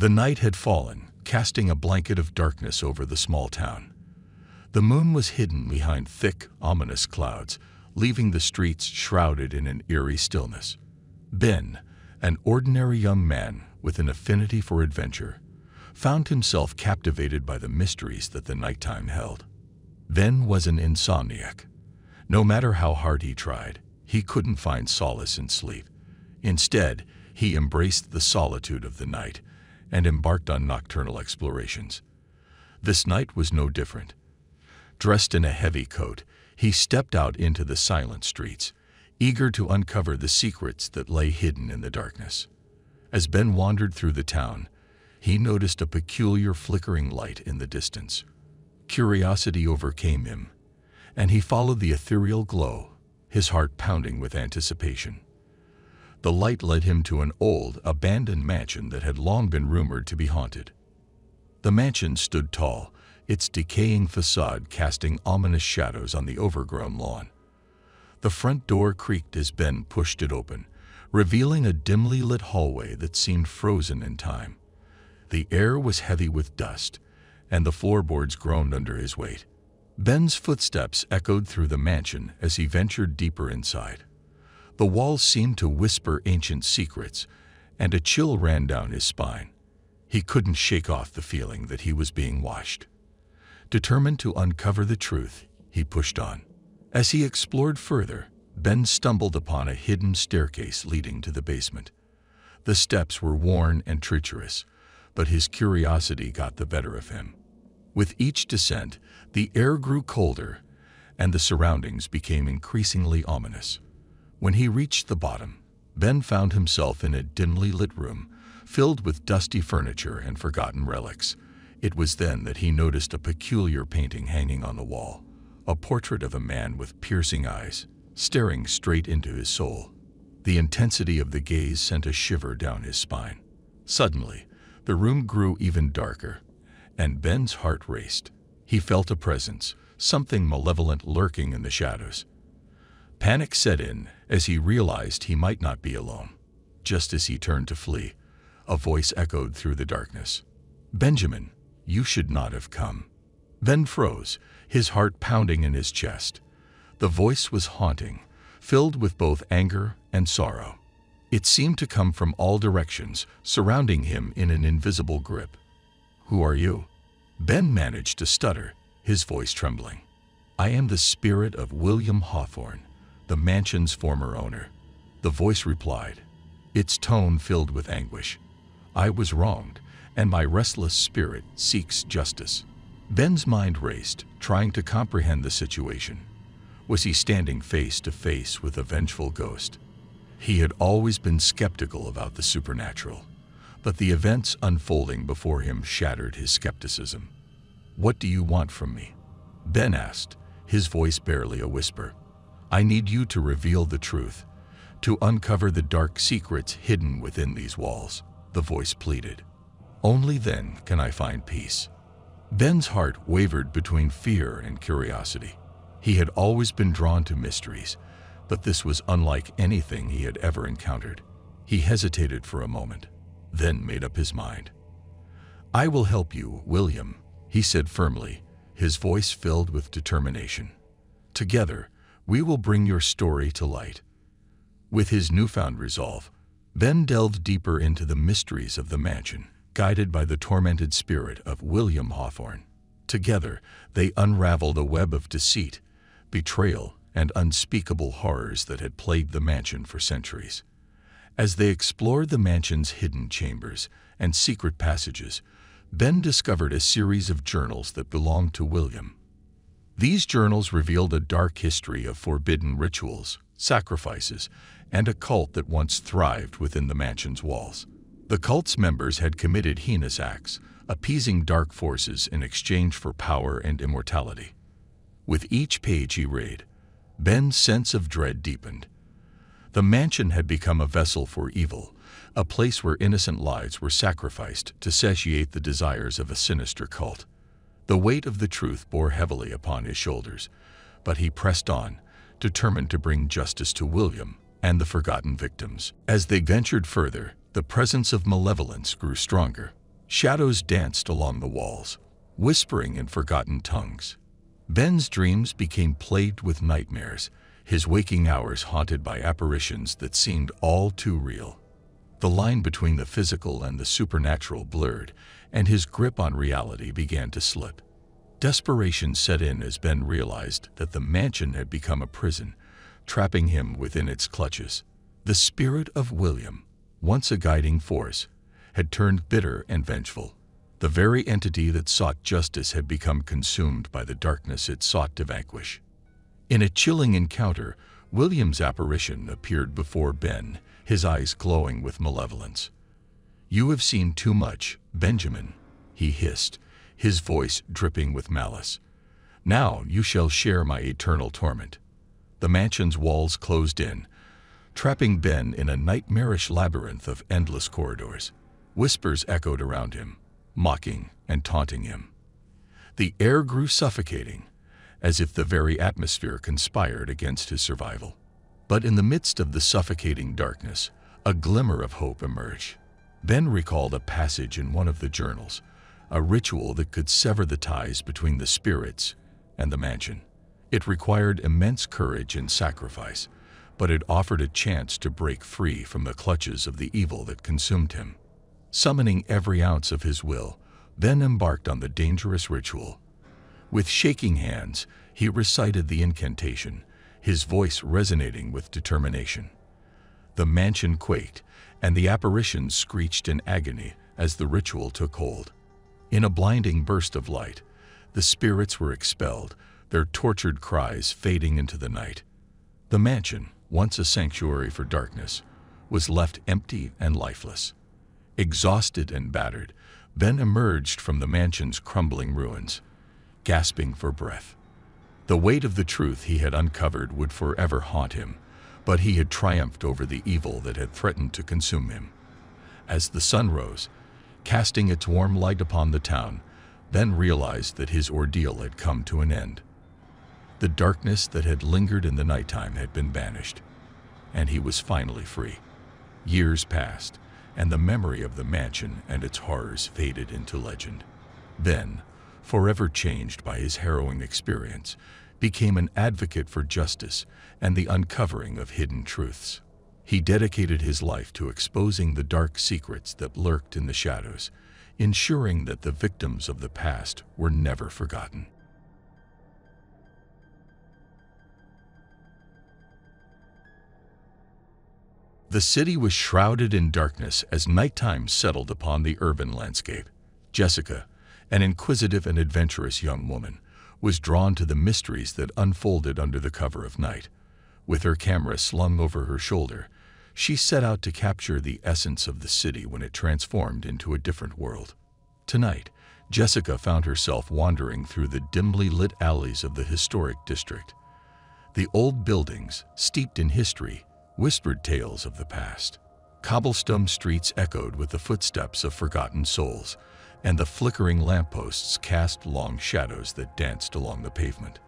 The night had fallen, casting a blanket of darkness over the small town. The moon was hidden behind thick, ominous clouds, leaving the streets shrouded in an eerie stillness. Ben, an ordinary young man with an affinity for adventure, found himself captivated by the mysteries that the nighttime held. Ben was an insomniac. No matter how hard he tried, he couldn't find solace in sleep. Instead, he embraced the solitude of the night and embarked on nocturnal explorations. This night was no different. Dressed in a heavy coat, he stepped out into the silent streets, eager to uncover the secrets that lay hidden in the darkness. As Ben wandered through the town, he noticed a peculiar flickering light in the distance. Curiosity overcame him, and he followed the ethereal glow, his heart pounding with anticipation. The light led him to an old, abandoned mansion that had long been rumored to be haunted. The mansion stood tall, its decaying facade casting ominous shadows on the overgrown lawn. The front door creaked as Ben pushed it open, revealing a dimly lit hallway that seemed frozen in time. The air was heavy with dust, and the floorboards groaned under his weight. Ben's footsteps echoed through the mansion as he ventured deeper inside. The walls seemed to whisper ancient secrets, and a chill ran down his spine. He couldn't shake off the feeling that he was being watched. Determined to uncover the truth, he pushed on. As he explored further, Ben stumbled upon a hidden staircase leading to the basement. The steps were worn and treacherous, but his curiosity got the better of him. With each descent, the air grew colder, and the surroundings became increasingly ominous. When he reached the bottom, Ben found himself in a dimly lit room, filled with dusty furniture and forgotten relics. It was then that he noticed a peculiar painting hanging on the wall, a portrait of a man with piercing eyes, staring straight into his soul. The intensity of the gaze sent a shiver down his spine. Suddenly, the room grew even darker, and Ben's heart raced. He felt a presence, something malevolent lurking in the shadows. Panic set in as he realized he might not be alone. Just as he turned to flee, a voice echoed through the darkness. "Benjamin, you should not have come." Ben froze, his heart pounding in his chest. The voice was haunting, filled with both anger and sorrow. It seemed to come from all directions, surrounding him in an invisible grip. "Who are you?" Ben managed to stutter, his voice trembling. "I am the spirit of William Hawthorne, the mansion's former owner," the voice replied, its tone filled with anguish. "I was wronged, and my restless spirit seeks justice." Ben's mind raced, trying to comprehend the situation. Was he standing face to face with a vengeful ghost? He had always been skeptical about the supernatural, but the events unfolding before him shattered his skepticism. "What do you want from me?" Ben asked, his voice barely a whisper. "I need you to reveal the truth, to uncover the dark secrets hidden within these walls," the voice pleaded. "Only then can I find peace." Ben's heart wavered between fear and curiosity. He had always been drawn to mysteries, but this was unlike anything he had ever encountered. He hesitated for a moment, then made up his mind. "I will help you, William," he said firmly, his voice filled with determination. "Together, we will bring your story to light." With his newfound resolve, Ben delved deeper into the mysteries of the mansion, guided by the tormented spirit of William Hawthorne. Together, they unraveled a web of deceit, betrayal, and unspeakable horrors that had plagued the mansion for centuries. As they explored the mansion's hidden chambers and secret passages, Ben discovered a series of journals that belonged to William. These journals revealed a dark history of forbidden rituals, sacrifices, and a cult that once thrived within the mansion's walls. The cult's members had committed heinous acts, appeasing dark forces in exchange for power and immortality. With each page he read, Ben's sense of dread deepened. The mansion had become a vessel for evil, a place where innocent lives were sacrificed to satiate the desires of a sinister cult. The weight of the truth bore heavily upon his shoulders, but he pressed on, determined to bring justice to William and the forgotten victims. As they ventured further, the presence of malevolence grew stronger. Shadows danced along the walls, whispering in forgotten tongues. Ben's dreams became plagued with nightmares, his waking hours haunted by apparitions that seemed all too real. The line between the physical and the supernatural blurred, and his grip on reality began to slip. Desperation set in as Ben realized that the mansion had become a prison, trapping him within its clutches. The spirit of William, once a guiding force, had turned bitter and vengeful. The very entity that sought justice had become consumed by the darkness it sought to vanquish. In a chilling encounter, William's apparition appeared before Ben, his eyes glowing with malevolence. "You have seen too much, Benjamin," he hissed, his voice dripping with malice. "Now you shall share my eternal torment." The mansion's walls closed in, trapping Ben in a nightmarish labyrinth of endless corridors. Whispers echoed around him, mocking and taunting him. The air grew suffocating, as if the very atmosphere conspired against his survival. But in the midst of the suffocating darkness, a glimmer of hope emerged. Ben recalled a passage in one of the journals, a ritual that could sever the ties between the spirits and the mansion. It required immense courage and sacrifice, but it offered a chance to break free from the clutches of the evil that consumed him. Summoning every ounce of his will, Ben embarked on the dangerous ritual. With shaking hands, he recited the incantation, his voice resonating with determination. The mansion quaked, and the apparitions screeched in agony as the ritual took hold. In a blinding burst of light, the spirits were expelled, their tortured cries fading into the night. The mansion, once a sanctuary for darkness, was left empty and lifeless. Exhausted and battered, Ben emerged from the mansion's crumbling ruins, gasping for breath. The weight of the truth he had uncovered would forever haunt him, but he had triumphed over the evil that had threatened to consume him. As the sun rose, casting its warm light upon the town, Ben realized that his ordeal had come to an end. The darkness that had lingered in the nighttime had been banished, and he was finally free. Years passed, and the memory of the mansion and its horrors faded into legend. Ben, forever changed by his harrowing experience, became an advocate for justice and the uncovering of hidden truths. He dedicated his life to exposing the dark secrets that lurked in the shadows, ensuring that the victims of the past were never forgotten. The city was shrouded in darkness as nighttime settled upon the urban landscape. Jessica, an inquisitive and adventurous young woman, was drawn to the mysteries that unfolded under the cover of night. With her camera slung over her shoulder, she set out to capture the essence of the city when it transformed into a different world. Tonight, Jessica found herself wandering through the dimly lit alleys of the historic district. The old buildings, steeped in history, whispered tales of the past. Cobblestone streets echoed with the footsteps of forgotten souls, and the flickering lampposts cast long shadows that danced along the pavement.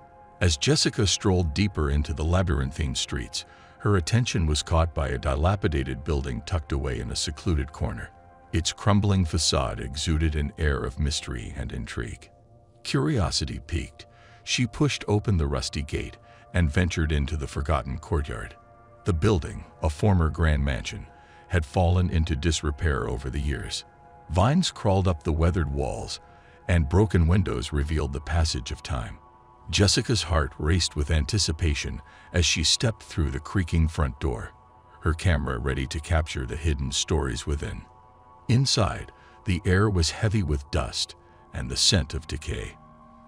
As Jessica strolled deeper into the labyrinthine streets, her attention was caught by a dilapidated building tucked away in a secluded corner. Its crumbling facade exuded an air of mystery and intrigue. Curiosity piqued, she pushed open the rusty gate and ventured into the forgotten courtyard. The building, a former grand mansion, had fallen into disrepair over the years. Vines crawled up the weathered walls, and broken windows revealed the passage of time. Jessica's heart raced with anticipation as she stepped through the creaking front door, her camera ready to capture the hidden stories within. Inside, the air was heavy with dust and the scent of decay.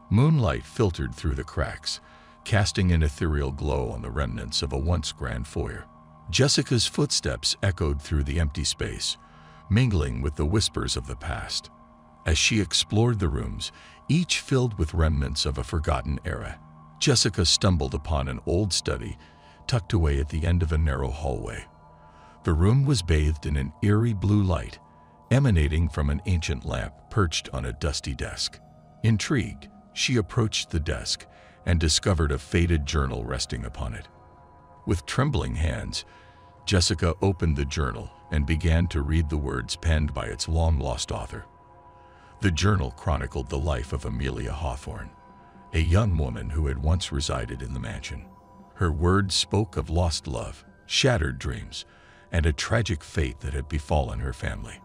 Moonlight filtered through the cracks, casting an ethereal glow on the remnants of a once grand foyer. Jessica's footsteps echoed through the empty space, mingling with the whispers of the past. As she explored the rooms, each filled with remnants of a forgotten era, Jessica stumbled upon an old study tucked away at the end of a narrow hallway. The room was bathed in an eerie blue light, emanating from an ancient lamp perched on a dusty desk. Intrigued, she approached the desk and discovered a faded journal resting upon it. With trembling hands, Jessica opened the journal and began to read the words penned by its long-lost author. The journal chronicled the life of Amelia Hawthorne, a young woman who had once resided in the mansion. Her words spoke of lost love, shattered dreams, and a tragic fate that had befallen her family.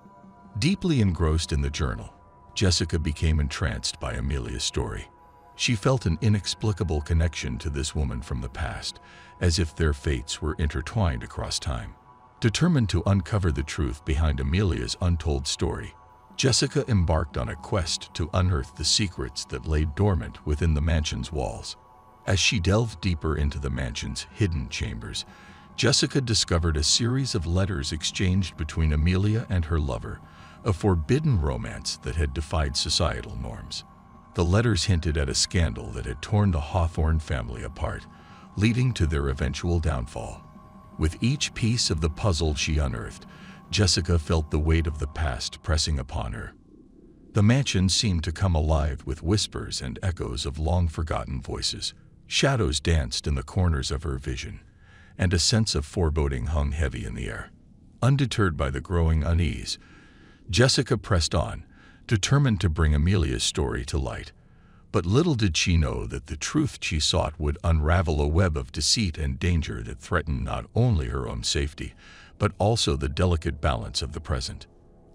Deeply engrossed in the journal, Jessica became entranced by Amelia's story. She felt an inexplicable connection to this woman from the past, as if their fates were intertwined across time. Determined to uncover the truth behind Amelia's untold story, Jessica embarked on a quest to unearth the secrets that lay dormant within the mansion's walls. As she delved deeper into the mansion's hidden chambers, Jessica discovered a series of letters exchanged between Amelia and her lover, a forbidden romance that had defied societal norms. The letters hinted at a scandal that had torn the Hawthorne family apart, leading to their eventual downfall. With each piece of the puzzle she unearthed, Jessica felt the weight of the past pressing upon her. The mansion seemed to come alive with whispers and echoes of long-forgotten voices. Shadows danced in the corners of her vision, and a sense of foreboding hung heavy in the air. Undeterred by the growing unease, Jessica pressed on, determined to bring Amelia's story to light. But little did she know that the truth she sought would unravel a web of deceit and danger that threatened not only her own safety, but also the delicate balance of the present.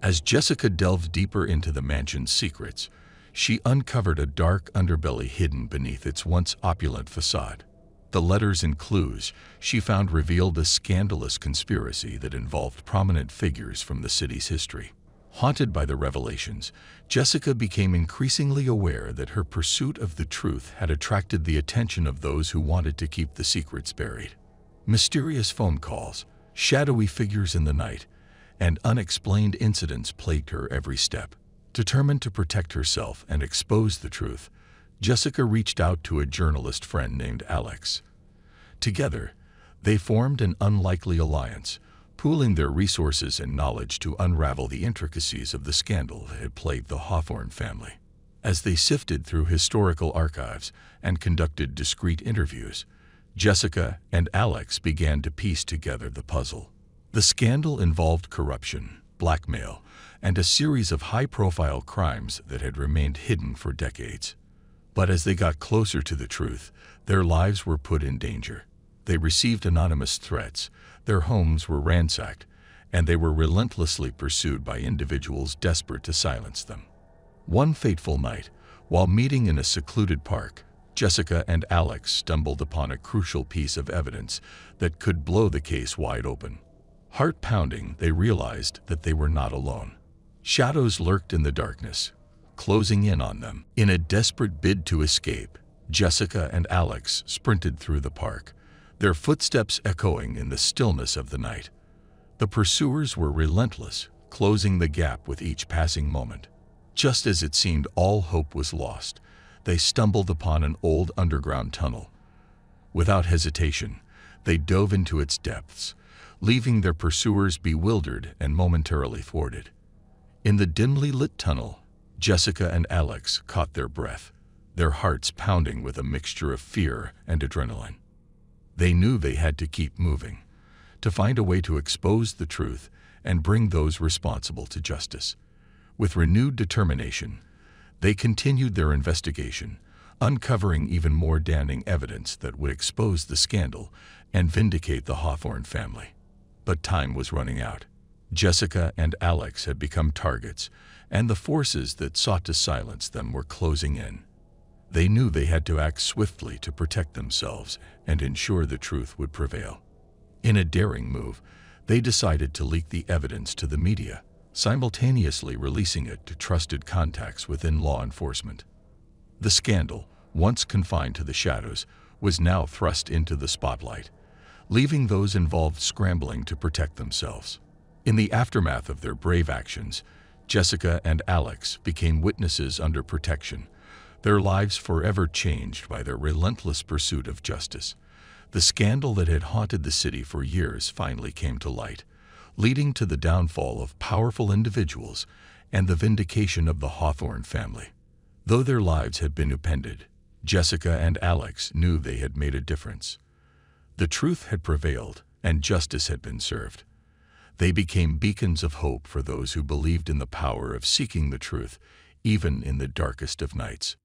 As Jessica delved deeper into the mansion's secrets, she uncovered a dark underbelly hidden beneath its once opulent facade. The letters and clues she found revealed a scandalous conspiracy that involved prominent figures from the city's history. Haunted by the revelations, Jessica became increasingly aware that her pursuit of the truth had attracted the attention of those who wanted to keep the secrets buried. Mysterious phone calls, shadowy figures in the night, and unexplained incidents plagued her every step. Determined to protect herself and expose the truth, Jessica reached out to a journalist friend named Alex. Together, they formed an unlikely alliance, pooling their resources and knowledge to unravel the intricacies of the scandal that had plagued the Hawthorne family. As they sifted through historical archives and conducted discreet interviews, Jessica and Alex began to piece together the puzzle. The scandal involved corruption, blackmail, and a series of high-profile crimes that had remained hidden for decades. But as they got closer to the truth, their lives were put in danger. They received anonymous threats, their homes were ransacked, and they were relentlessly pursued by individuals desperate to silence them. One fateful night, while meeting in a secluded park, Jessica and Alex stumbled upon a crucial piece of evidence that could blow the case wide open. Heart-pounding, they realized that they were not alone. Shadows lurked in the darkness, closing in on them. In a desperate bid to escape, Jessica and Alex sprinted through the park, their footsteps echoing in the stillness of the night. The pursuers were relentless, closing the gap with each passing moment. Just as it seemed all hope was lost, they stumbled upon an old underground tunnel. Without hesitation, they dove into its depths, leaving their pursuers bewildered and momentarily thwarted. In the dimly lit tunnel, Jessica and Alex caught their breath, their hearts pounding with a mixture of fear and adrenaline. They knew they had to keep moving, to find a way to expose the truth and bring those responsible to justice. With renewed determination, they continued their investigation, uncovering even more damning evidence that would expose the scandal and vindicate the Hawthorne family. But time was running out. Jessica and Alex had become targets, and the forces that sought to silence them were closing in. They knew they had to act swiftly to protect themselves and ensure the truth would prevail. In a daring move, they decided to leak the evidence to the media, simultaneously releasing it to trusted contacts within law enforcement. The scandal, once confined to the shadows, was now thrust into the spotlight, leaving those involved scrambling to protect themselves. In the aftermath of their brave actions, Jessica and Alex became witnesses under protection, their lives forever changed by their relentless pursuit of justice. The scandal that had haunted the city for years finally came to light, leading to the downfall of powerful individuals and the vindication of the Hawthorne family. Though their lives had been upended, Jessica and Alex knew they had made a difference. The truth had prevailed, and justice had been served. They became beacons of hope for those who believed in the power of seeking the truth, even in the darkest of nights.